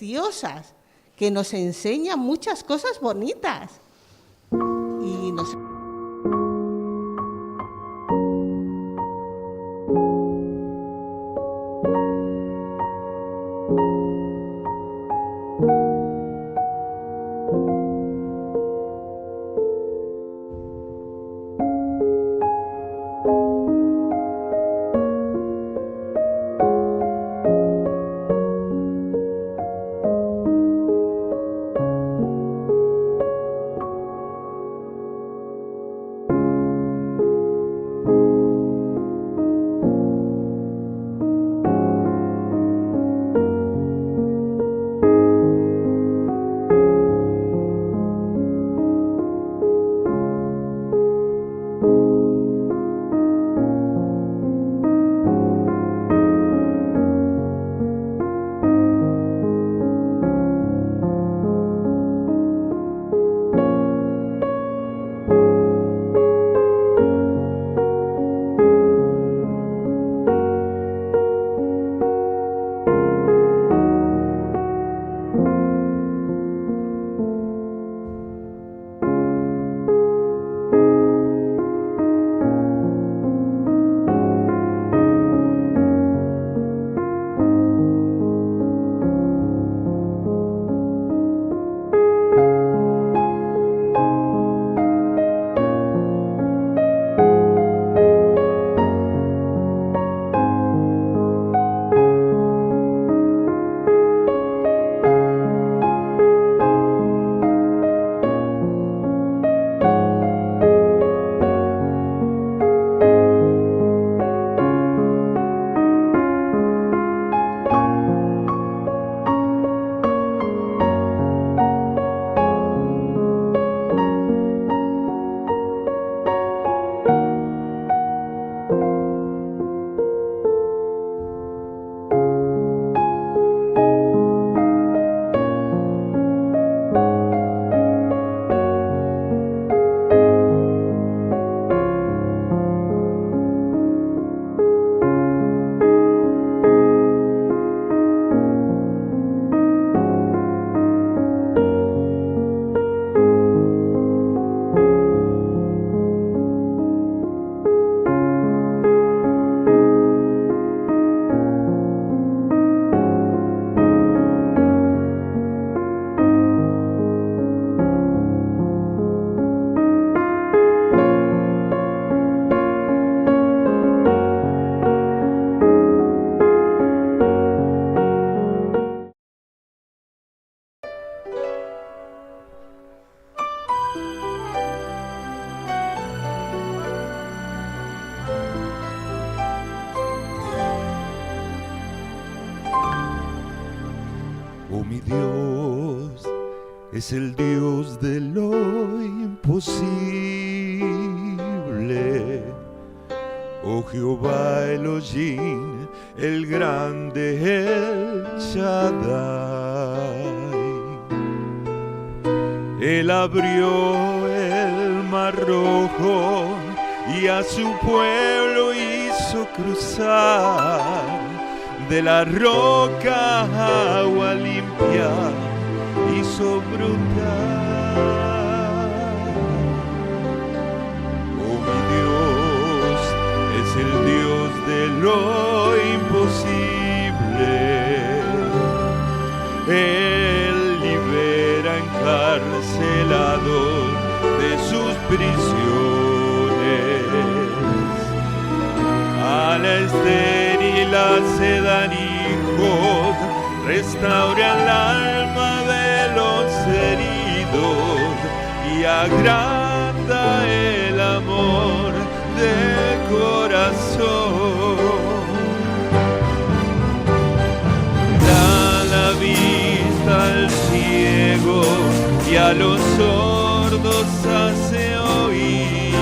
preciosas, que nos enseñan muchas cosas bonitas. Y nos... Oh, mi Dios es el Dios de lo imposible. Oh, Jehová Elohim, el grande, el Shaddai. Él abrió el mar rojo y a su pueblo hizo cruzar. De la roca agua limpia hizo brotar. Oh, mi Dios es el Dios de lo imposible. Él libera encarcelados de sus prisiones. A la estéril se dan hijos, restaura el alma de los heridos y agranda el amor de corazón. Da la vista al ciego y a los sordos hace oír.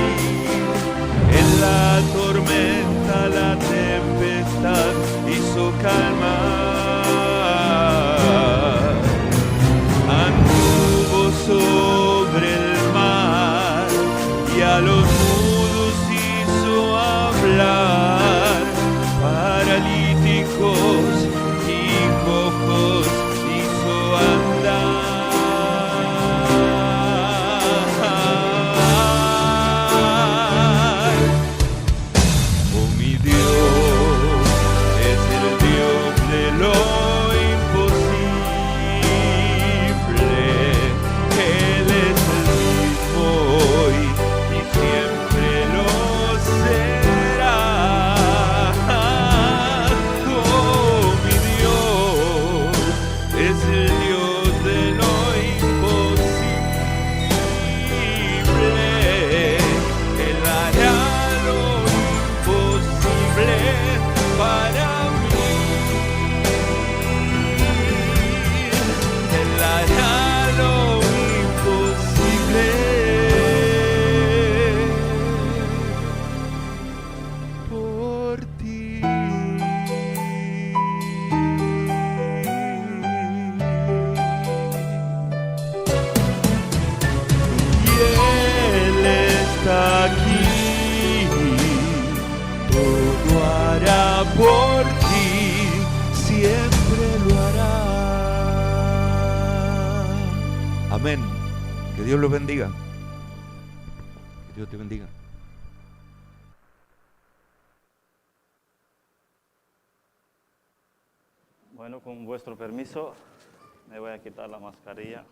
En la tormenta, la tempestad hizo calmar. Anduvo sobre el mar y a los mudos hizo hablar. Paralíticos y cojos hizo Amén. Que Dios los bendiga. Que Dios te bendiga. Bueno, con vuestro permiso, me voy a quitar la mascarilla.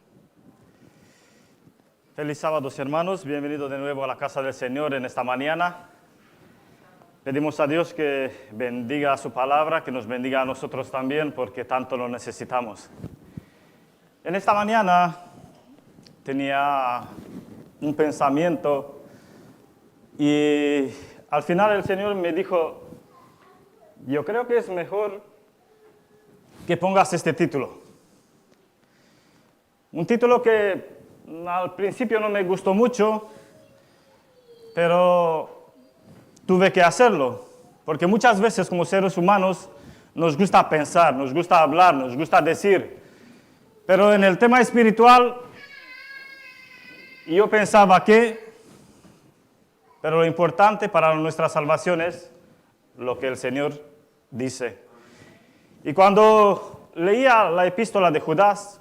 Feliz sábado, hermanos. Bienvenidos de nuevo a la casa del Señor en esta mañana. Pedimos a Dios que bendiga su palabra, que nos bendiga a nosotros también, porque tanto lo necesitamos. En esta mañana tenía un pensamiento y al final el Señor me dijo, yo creo que es mejor que pongas este título. Un título que al principio no me gustó mucho, pero tuve que hacerlo, porque muchas veces como seres humanos nos gusta pensar, nos gusta hablar, nos gusta decir, pero en el tema espiritual yo pensaba pero lo importante para nuestra salvación es lo que el Señor dice. Y cuando leía la epístola de Judas,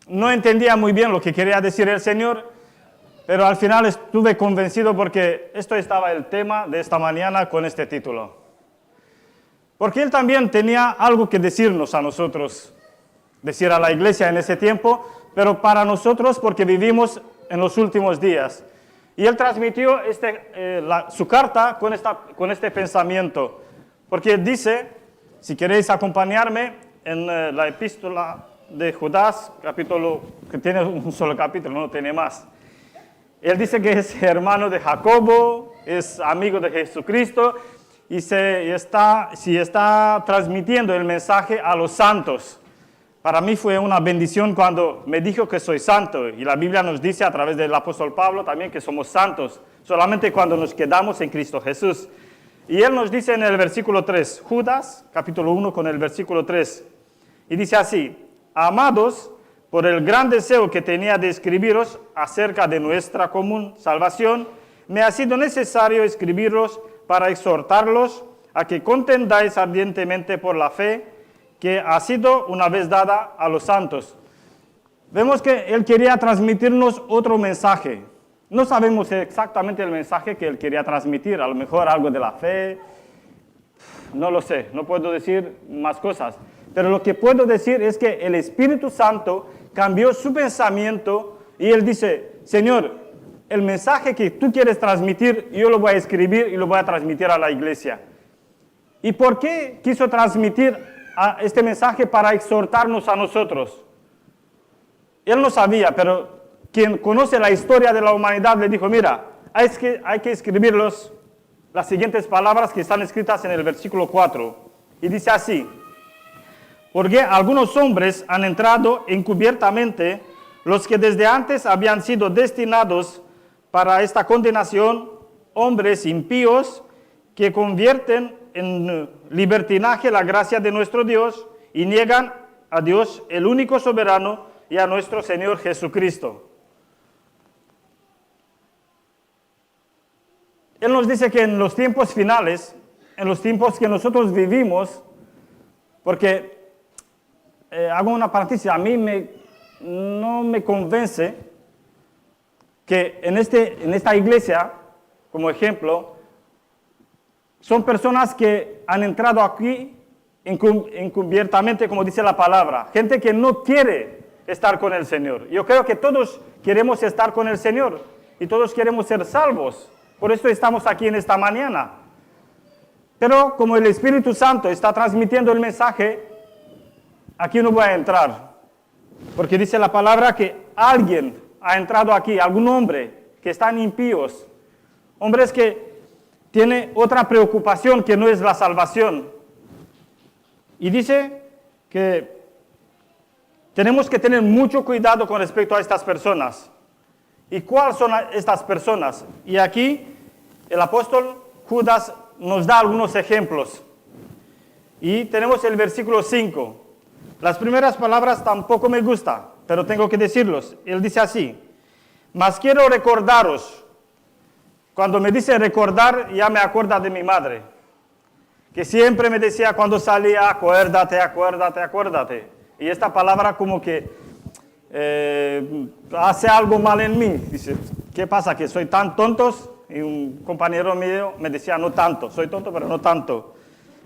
no entendía muy bien lo que quería decir el Señor, pero al final estuve convencido porque esto estaba el tema de esta mañana con este título. Porque Él también tenía algo que decirnos a nosotros, decir a la iglesia en ese tiempo, pero para nosotros porque vivimos en los últimos días. Y Él transmitió su carta con este pensamiento, porque dice, si queréis acompañarme en la epístola de Judas, capítulo que tiene un solo capítulo, no tiene más. Él dice que es hermano de Jacobo, es amigo de Jesucristo y está transmitiendo el mensaje a los santos. Para mí fue una bendición cuando me dijo que soy santo, y la Biblia nos dice a través del apóstol Pablo también que somos santos, solamente cuando nos quedamos en Cristo Jesús. Y él nos dice en el versículo 3, Judas, capítulo 1 con el versículo 3, y dice así, amados, por el gran deseo que tenía de escribiros acerca de nuestra común salvación, me ha sido necesario escribiros para exhortarlos a que contendáis ardientemente por la fe que ha sido una vez dada a los santos. Vemos que él quería transmitirnos otro mensaje. No sabemos exactamente el mensaje que él quería transmitir, a lo mejor algo de la fe, no lo sé, no puedo decir más cosas. Pero lo que puedo decir es que el Espíritu Santo cambió su pensamiento y él dice, Señor, el mensaje que tú quieres transmitir, yo lo voy a escribir y lo voy a transmitir a la iglesia. ¿Y por qué quiso transmitir este mensaje? Para exhortarnos a nosotros. Él no sabía, pero quien conoce la historia de la humanidad le dijo, mira, hay que escribir las siguientes palabras que están escritas en el versículo 4. Y dice así, porque algunos hombres han entrado encubiertamente, los que desde antes habían sido destinados para esta condenación, hombres impíos que convierten en libertinaje la gracia de nuestro Dios y niegan a Dios, el único soberano, y a nuestro Señor Jesucristo. Él nos dice que en los tiempos finales, en los tiempos que nosotros vivimos, porque hago una paréntesis, a mí no me convence que en esta iglesia, como ejemplo, son personas que han entrado aquí encubiertamente, como dice la palabra, gente que no quiere estar con el Señor. Yo creo que todos queremos estar con el Señor y todos queremos ser salvos. Por eso estamos aquí en esta mañana. Pero como el Espíritu Santo está transmitiendo el mensaje, aquí no voy a entrar. Porque dice la palabra que alguien ha entrado aquí, algún hombre que están impíos, hombres que tienen otra preocupación que no es la salvación. Y dice que tenemos que tener mucho cuidado con respecto a estas personas. ¿Y cuáles son estas personas? Y aquí el apóstol Judas nos da algunos ejemplos. Y tenemos el versículo 5. Las primeras palabras tampoco me gustan, pero tengo que decirlos. Él dice así, mas quiero recordaros. Cuando me dice recordar, ya me acuerda de mi madre, que siempre me decía cuando salía, acuérdate, acuérdate, acuérdate. Y esta palabra como que hace algo mal en mí. Dice, ¿qué pasa? ¿Que soy tan tontos? Y un compañero mío me decía, no tanto, soy tonto, pero no tanto.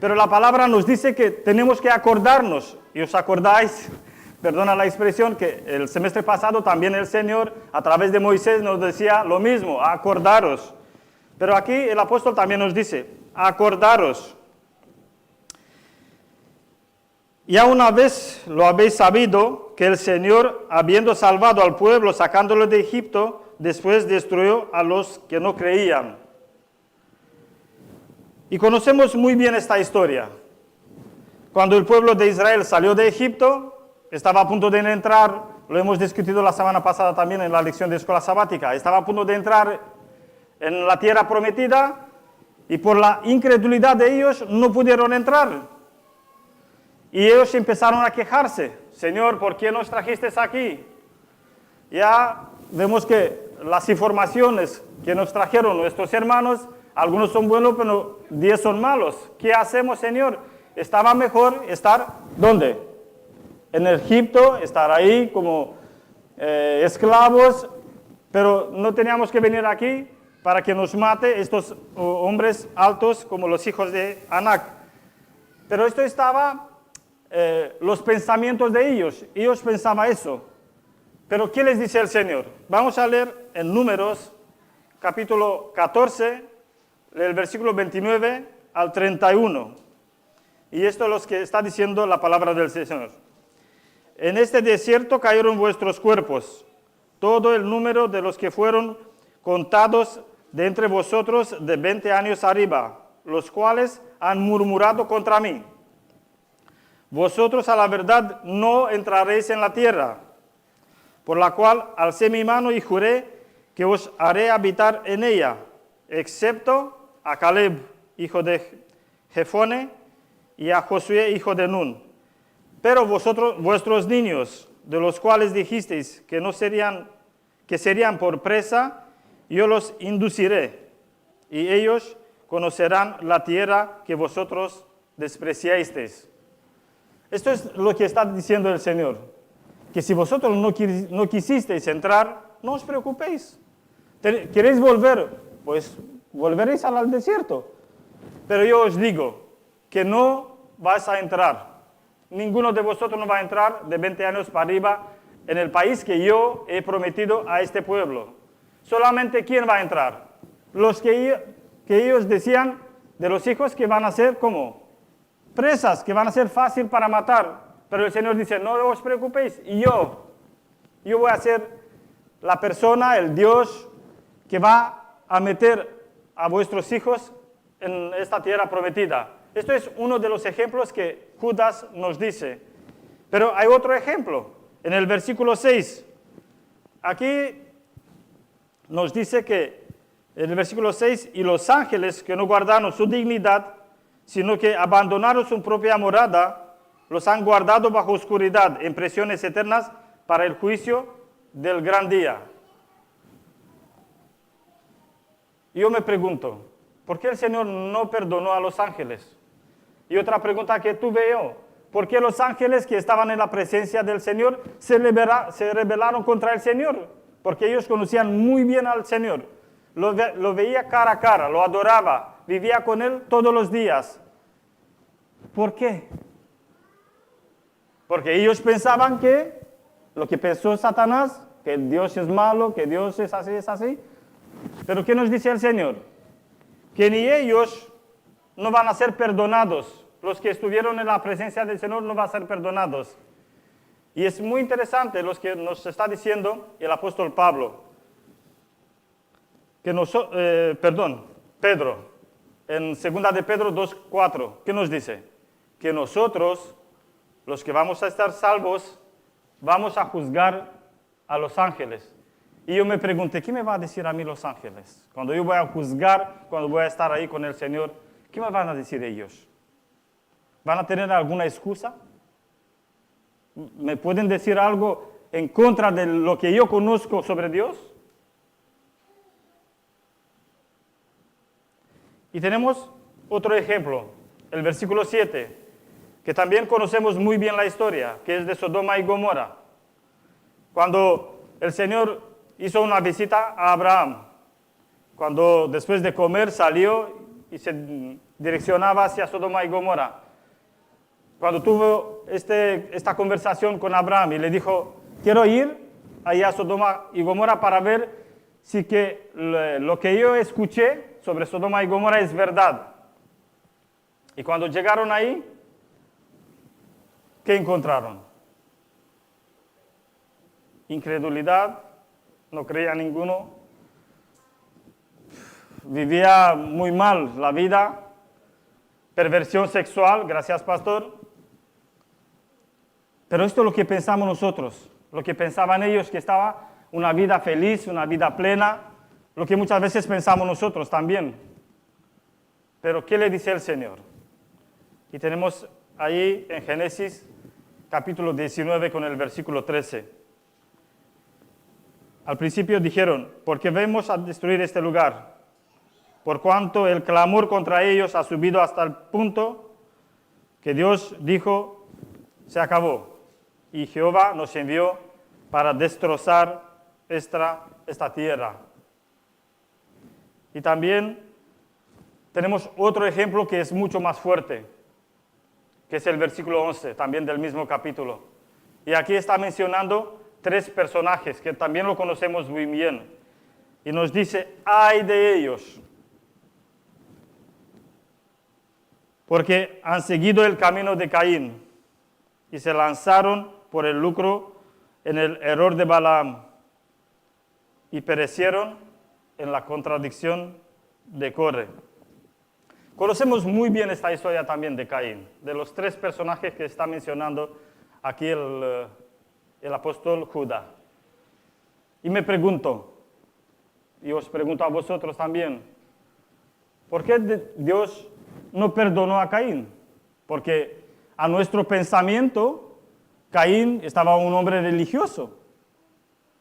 Pero la palabra nos dice que tenemos que acordarnos. Y os acordáis, perdona la expresión, que el semestre pasado también el Señor, a través de Moisés, nos decía lo mismo, acordaros. Pero aquí el apóstol también nos dice, acordaros. Ya una vez lo habéis sabido, que el Señor, habiendo salvado al pueblo, sacándolo de Egipto, después destruyó a los que no creían. Y conocemos muy bien esta historia. Cuando el pueblo de Israel salió de Egipto, estaba a punto de entrar, lo hemos discutido la semana pasada también en la lección de escuela sabática, estaba a punto de entrar en la tierra prometida y por la incredulidad de ellos no pudieron entrar. Y ellos empezaron a quejarse, Señor, ¿por qué nos trajiste aquí? Ya vemos que las informaciones que nos trajeron nuestros hermanos, algunos son buenos, pero 10 son malos. ¿Qué hacemos, Señor? Estaba mejor estar, ¿dónde? En Egipto, estar ahí como esclavos, pero no teníamos que venir aquí para que nos mate estos hombres altos como los hijos de Anac. Pero esto estaba, los pensamientos de ellos. Ellos pensaban eso. Pero ¿qué les dice el Señor? Vamos a leer en Números, capítulo 14, del versículo 29 al 31. Y esto es lo que está diciendo la palabra del Señor. En este desierto cayeron vuestros cuerpos, todo el número de los que fueron contados de entre vosotros de 20 años arriba, los cuales han murmurado contra mí. Vosotros a la verdad no entraréis en la tierra, por la cual alcé mi mano y juré que os haré habitar en ella, excepto a Caleb, hijo de Jefone, y a Josué, hijo de Nun. Pero vosotros, vuestros niños, de los cuales dijisteis que serían por presa, yo los induciré, y ellos conocerán la tierra que vosotros despreciasteis. Esto es lo que está diciendo el Señor, que si vosotros no quisisteis entrar, no os preocupéis. ¿Queréis volver? Pues volveréis al desierto. Pero yo os digo que no vais a entrar. Ninguno de vosotros no va a entrar de 20 años para arriba en el país que yo he prometido a este pueblo. Solamente ¿quién va a entrar? Los que ellos decían de los hijos que van a ser como presas, que van a ser fácil para matar. Pero el Señor dice, no os preocupéis, y yo voy a ser la persona, el Dios, que va a meter a vuestros hijos en esta tierra prometida. Esto es uno de los ejemplos que Judas nos dice. Pero hay otro ejemplo, en el versículo 6. Aquí nos dice que, en el versículo 6, y los ángeles que no guardaron su dignidad, sino que abandonaron su propia morada, los han guardado bajo oscuridad, en prisiones eternas, para el juicio del gran día. Yo me pregunto, ¿por qué el Señor no perdonó a los ángeles? Y otra pregunta que tuve yo, ¿por qué los ángeles que estaban en la presencia del Señor se rebelaron contra el Señor? Porque ellos conocían muy bien al Señor, lo veía cara a cara, lo adoraba, vivía con Él todos los días. ¿Por qué? Porque ellos pensaban que lo que pensó Satanás, que Dios es malo, que Dios es así. Pero ¿qué nos dice el Señor? Que ni ellos no van a ser perdonados. Los que estuvieron en la presencia del Señor no van a ser perdonados. Y es muy interesante lo que nos está diciendo el apóstol Pablo. Pedro, en 2 de Pedro 2:4, ¿qué nos dice? Que nosotros, los que vamos a estar salvos, vamos a juzgar a los ángeles. Y yo me pregunté, ¿qué me va a decir a mí los ángeles? Cuando yo voy a juzgar, cuando voy a estar ahí con el Señor, ¿qué me van a decir ellos? ¿Van a tener alguna excusa? ¿Me pueden decir algo en contra de lo que yo conozco sobre Dios? Y tenemos otro ejemplo, el versículo 7, que también conocemos muy bien la historia, que es de Sodoma y Gomorra. Cuando el Señor hizo una visita a Abraham, cuando después de comer salió y se direccionaba hacia Sodoma y Gomorra, cuando tuvo esta conversación con Abraham y le dijo, quiero ir allá a Sodoma y Gomorra para ver si que lo que yo escuché sobre Sodoma y Gomorra es verdad. Y cuando llegaron ahí, ¿qué encontraron? Incredulidad, no creía ninguno, vivía muy mal la vida, perversión sexual, gracias pastor. Pero esto es lo que pensamos nosotros, lo que pensaban ellos, que estaba una vida feliz, una vida plena, lo que muchas veces pensamos nosotros también. Pero ¿qué le dice el Señor? Y tenemos ahí en Génesis capítulo 19 con el versículo 13. Al principio dijeron, ¿por qué vamos a destruir este lugar? Por cuanto el clamor contra ellos ha subido hasta el punto que Dios dijo, se acabó. Y Jehová nos envió para destrozar esta tierra. Y también tenemos otro ejemplo que es mucho más fuerte, que es el versículo 11, también del mismo capítulo. Y aquí está mencionando 3 personajes que también lo conocemos muy bien. Y nos dice, ay de ellos, porque han seguido el camino de Caín y se lanzaron por el lucro en el error de Balaam y perecieron en la contradicción de Corre. Conocemos muy bien esta historia también de Caín, de los 3 personajes que está mencionando aquí el apóstol Judas. Y me pregunto, y os pregunto a vosotros también, ¿por qué Dios no perdonó a Caín? Porque a nuestro pensamiento, Caín estaba un hombre religioso.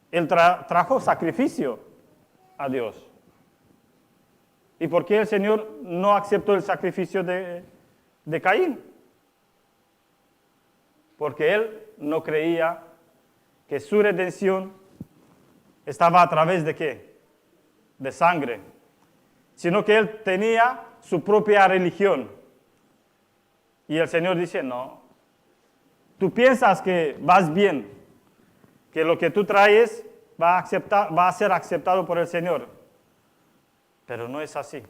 Él trajo sacrificio a Dios. ¿Y por qué el Señor no aceptó el sacrificio de Caín? Porque él no creía que su redención estaba a través de ¿qué? De sangre. Sino que él tenía su propia religión. Y el Señor dice, no, tú piensas que vas bien, que lo que tú traes va a ser aceptado por el Señor. Pero no es así.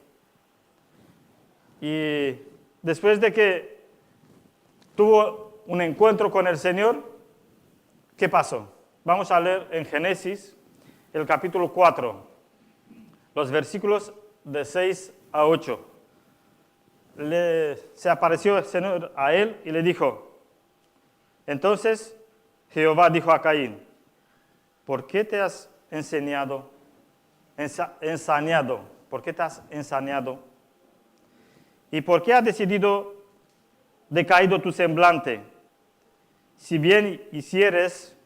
Y después de que tuvo un encuentro con el Señor, ¿qué pasó? Vamos a leer en Génesis, el capítulo 4, los versículos de 6 a 8. Se apareció el Señor a él y le dijo, entonces Jehová dijo a Caín, ¿por qué te has ensañado? ¿Por qué te has ensañado? ¿Y por qué has decidido decaído tu semblante? Si bien hicieres,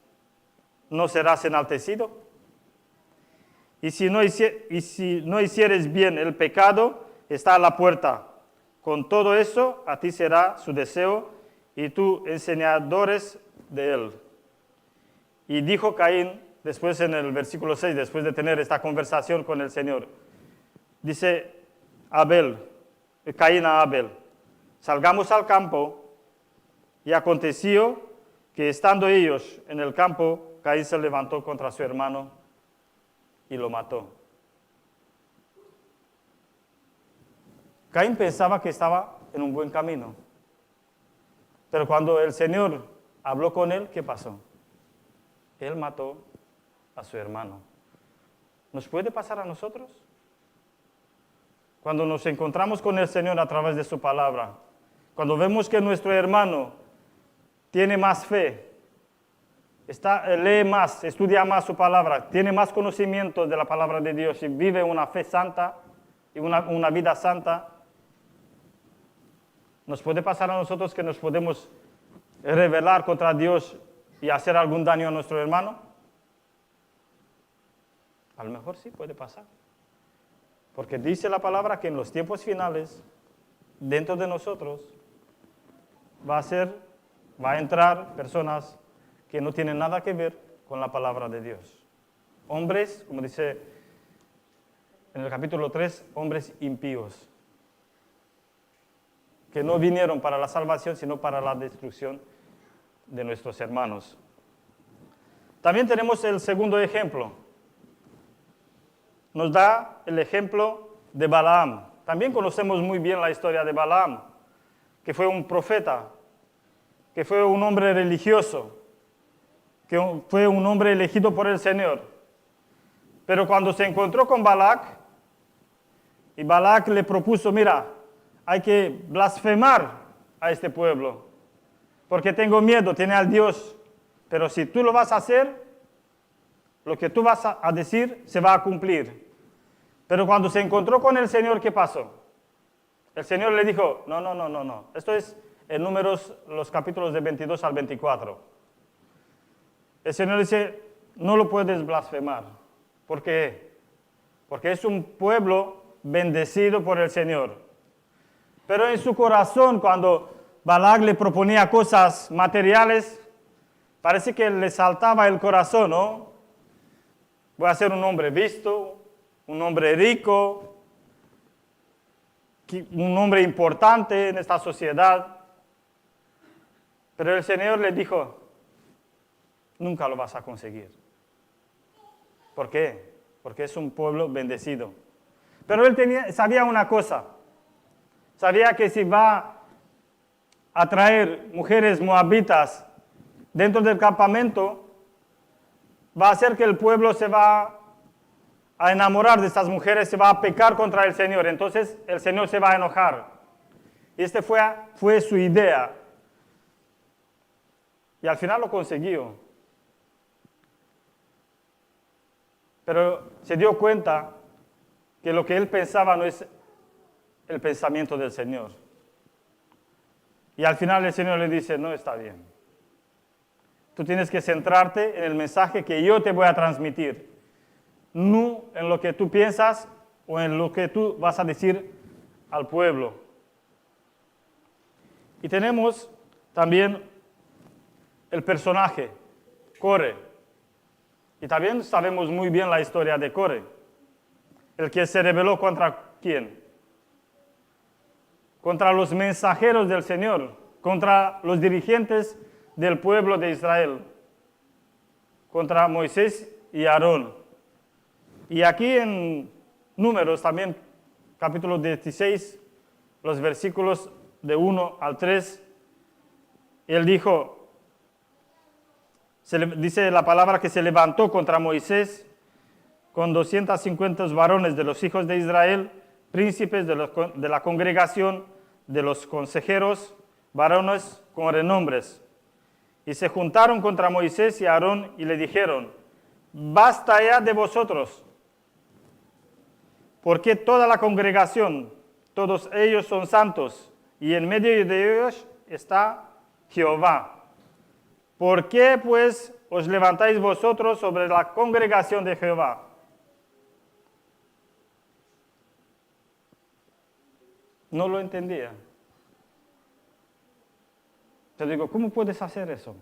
¿no serás enaltecido? Y si no hicieres bien, el pecado está a la puerta. Con todo eso, a ti será su deseo y tú enseñadores de él. Y dijo Caín, después en el versículo 6, después de tener esta conversación con el Señor, dice Caín a Abel, salgamos al campo. Y aconteció que estando ellos en el campo, Caín se levantó contra su hermano y lo mató. Caín pensaba que estaba en un buen camino. Pero cuando el Señor habló con él, ¿qué pasó? Él mató a su hermano. ¿Nos puede pasar a nosotros? Cuando nos encontramos con el Señor a través de su palabra, cuando vemos que nuestro hermano tiene más fe, lee más, estudia más su palabra, tiene más conocimiento de la palabra de Dios y vive una fe santa y una vida santa, ¿nos puede pasar a nosotros que nos podemos rebelar contra Dios y hacer algún daño a nuestro hermano? A lo mejor sí puede pasar. Porque dice la palabra que en los tiempos finales, dentro de nosotros, va a entrar personas que no tienen nada que ver con la palabra de Dios. Hombres, como dice en el capítulo 3, hombres impíos, que no vinieron para la salvación, sino para la destrucción de nuestros hermanos. También tenemos el segundo ejemplo. Nos da el ejemplo de Balaam. También conocemos muy bien la historia de Balaam, que fue un profeta, que fue un hombre religioso, que fue un hombre elegido por el Señor. Pero cuando se encontró con Balac, y Balac le propuso, mira, hay que blasfemar a este pueblo, porque tengo miedo, tiene al Dios, pero si tú lo vas a hacer, lo que tú vas a decir se va a cumplir. Pero cuando se encontró con el Señor, ¿qué pasó? El Señor le dijo, no. Esto es en Números, los capítulos de 22 al 24. El Señor dice, no lo puedes blasfemar. ¿Por qué? Porque es un pueblo bendecido por el Señor. Pero en su corazón, cuando Balac le proponía cosas materiales, parece que le saltaba el corazón, ¿no? Voy a ser un hombre visto, un hombre rico, un hombre importante en esta sociedad. Pero el Señor le dijo, nunca lo vas a conseguir. ¿Por qué? Porque es un pueblo bendecido. Pero él sabía una cosa. Sabía que si va a traer mujeres moabitas dentro del campamento, va a hacer que el pueblo se va a enamorar de estas mujeres, se va a pecar contra el Señor. Entonces el Señor se va a enojar. Y este fue su idea. Y al final lo consiguió. Pero se dio cuenta que lo que él pensaba no es el pensamiento del Señor. Y al final el Señor le dice, no está bien. Tú tienes que centrarte en el mensaje que yo te voy a transmitir, no en lo que tú piensas o en lo que tú vas a decir al pueblo. Y tenemos también el personaje, Core. Y también sabemos muy bien la historia de Core. El que se rebeló contra ¿quién? Contra los mensajeros del Señor, contra los dirigentes del pueblo de Israel, contra Moisés y Aarón. Y aquí en Números también, capítulo 16, los versículos de 1 al 3, él dijo, dice la palabra que se levantó contra Moisés con 250 varones de los hijos de Israel, príncipes de la congregación, de los consejeros, varones con renombres. Y se juntaron contra Moisés y Aarón y le dijeron, basta ya de vosotros, porque toda la congregación, todos ellos son santos, y en medio de ellos está Jehová. ¿Por qué pues os levantáis vosotros sobre la congregación de Jehová? No lo entendía. Te digo, ¿cómo puedes hacer eso?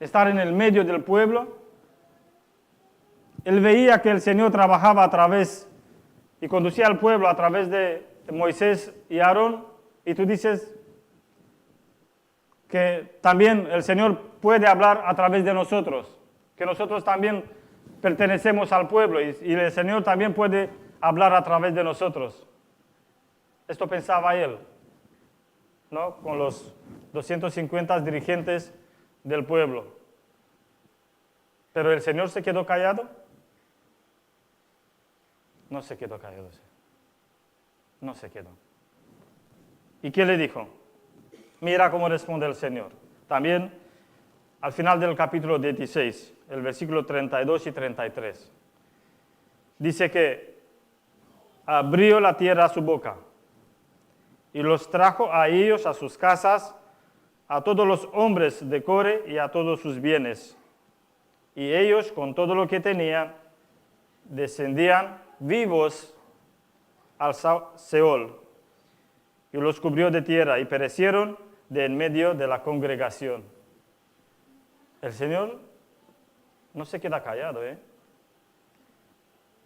Estar en el medio del pueblo. Él veía que el Señor trabajaba a través y conducía al pueblo a través de Moisés y Aarón. Y tú dices que también el Señor puede hablar a través de nosotros. Que nosotros también pertenecemos al pueblo y el Señor también puede hablar a través de nosotros. Esto pensaba él, ¿no? Con los 250 dirigentes del pueblo. Pero el Señor se quedó callado. No se quedó callado. No se quedó. ¿Y qué le dijo? Mira cómo responde el Señor. También al final del capítulo 16, el versículo 32 y 33. Dice que abrió la tierra a su boca y los trajo a ellos a sus casas, a todos los hombres de Core y a todos sus bienes. Y ellos, con todo lo que tenían, descendían vivos al Seol. y los cubrió de tierra y perecieron de en medio de la congregación. El Señor no se queda callado, ¿eh?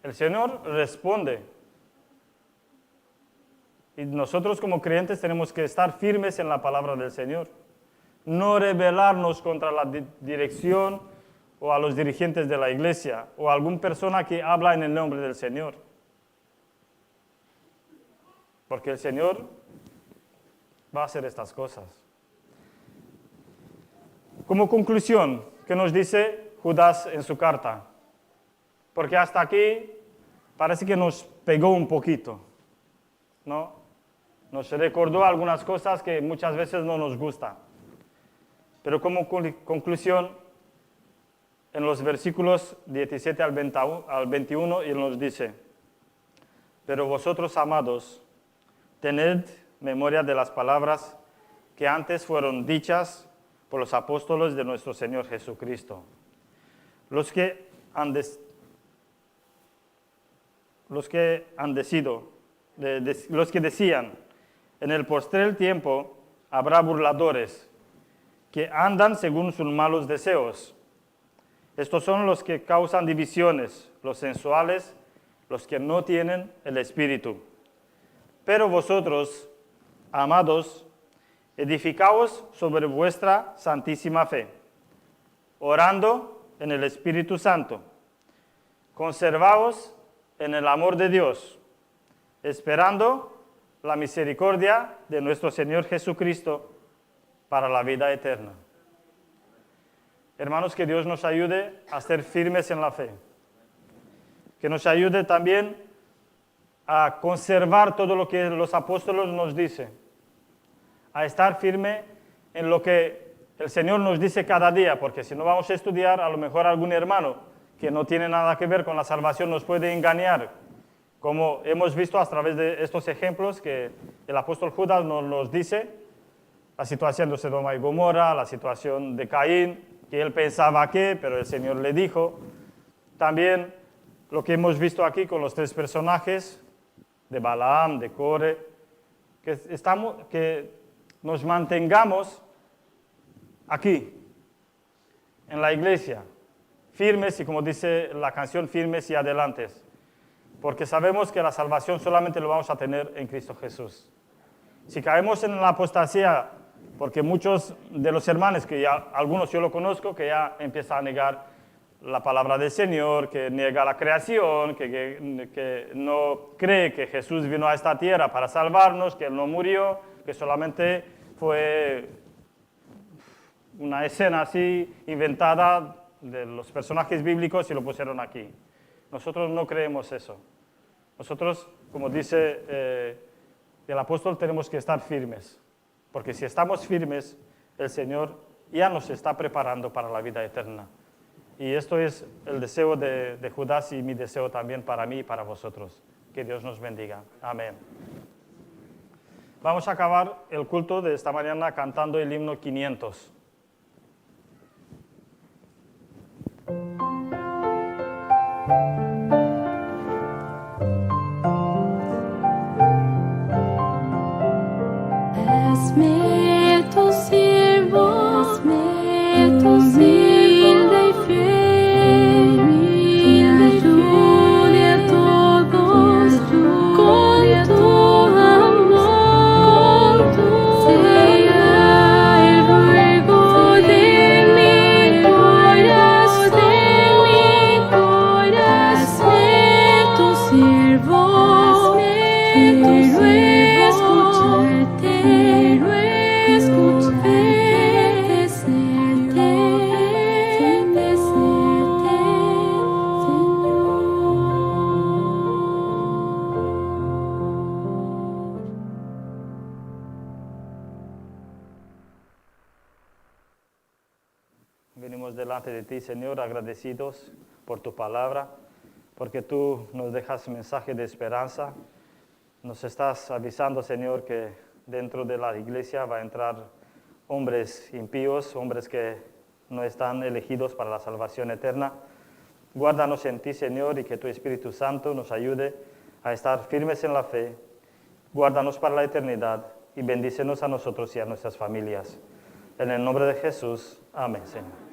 El Señor responde. Y nosotros como creyentes tenemos que estar firmes en la palabra del Señor. No rebelarnos contra la dirección o a los dirigentes de la iglesia o a alguna persona que habla en el nombre del Señor. Porque el Señor va a hacer estas cosas. Como conclusión, ¿qué nos dice Judas en su carta? Porque hasta aquí parece que nos pegó un poquito, ¿no? Nos recordó algunas cosas que muchas veces no nos gustan. Pero como conclusión, en los versículos 17 al 21, Él nos dice, pero vosotros, amados, tened memoria de las palabras que antes fueron dichas por los apóstoles de nuestro Señor Jesucristo, los que decían, en el postrer tiempo habrá burladores que andan según sus malos deseos. Estos son los que causan divisiones, los sensuales, los que no tienen el Espíritu. Pero vosotros, amados, edificaos sobre vuestra santísima fe, orando en el Espíritu Santo. Conservaos en el amor de Dios, esperando la misericordia de nuestro Señor Jesucristo para la vida eterna. Hermanos, que Dios nos ayude a ser firmes en la fe. Que nos ayude también a conservar todo lo que los apóstoles nos dicen. A estar firme en lo que el Señor nos dice cada día, porque si no vamos a estudiar, a lo mejor algún hermano que no tiene nada que ver con la salvación nos puede engañar, como hemos visto a través de estos ejemplos que el apóstol Judas nos dice, la situación de Sodoma y Gomorra, la situación de Caín, que él pensaba que, pero el Señor le dijo. También lo que hemos visto aquí con los tres personajes, de Balaam, de Core, que nos mantengamos aquí, en la iglesia, firmes y como dice la canción, firmes y adelantes, porque sabemos que la salvación solamente lo vamos a tener en Cristo Jesús. Si caemos en la apostasía, porque muchos de los hermanos, que ya algunos yo lo conozco, que ya empiezan a negar la palabra del Señor, que niega la creación, que no cree que Jesús vino a esta tierra para salvarnos, que Él no murió, que solamente fue una escena así inventada de los personajes bíblicos y lo pusieron aquí. Nosotros no creemos eso. Nosotros, como dice el apóstol, tenemos que estar firmes, porque si estamos firmes, el Señor ya nos está preparando para la vida eterna. Y esto es el deseo de Judas y mi deseo también para mí y para vosotros. Que Dios nos bendiga. Amén. Vamos a acabar el culto de esta mañana cantando el himno 500. Hazme tu siervo, hazme tu humilde y fiel, y ayude a todos con tu amor, sea el ruego de mi corazón, hazme tu siervo, quiero escucharte. Venimos delante de ti, Señor, agradecidos por tu palabra, porque tú nos dejas mensaje de esperanza. Nos estás avisando, Señor, que dentro de la iglesia va a entrar hombres impíos, hombres que no están elegidos para la salvación eterna. Guárdanos en ti, Señor, y que tu Espíritu Santo nos ayude a estar firmes en la fe guárdanos para la eternidad y bendícenos a nosotros y a nuestras familias. En el nombre de Jesús, amén, Señor.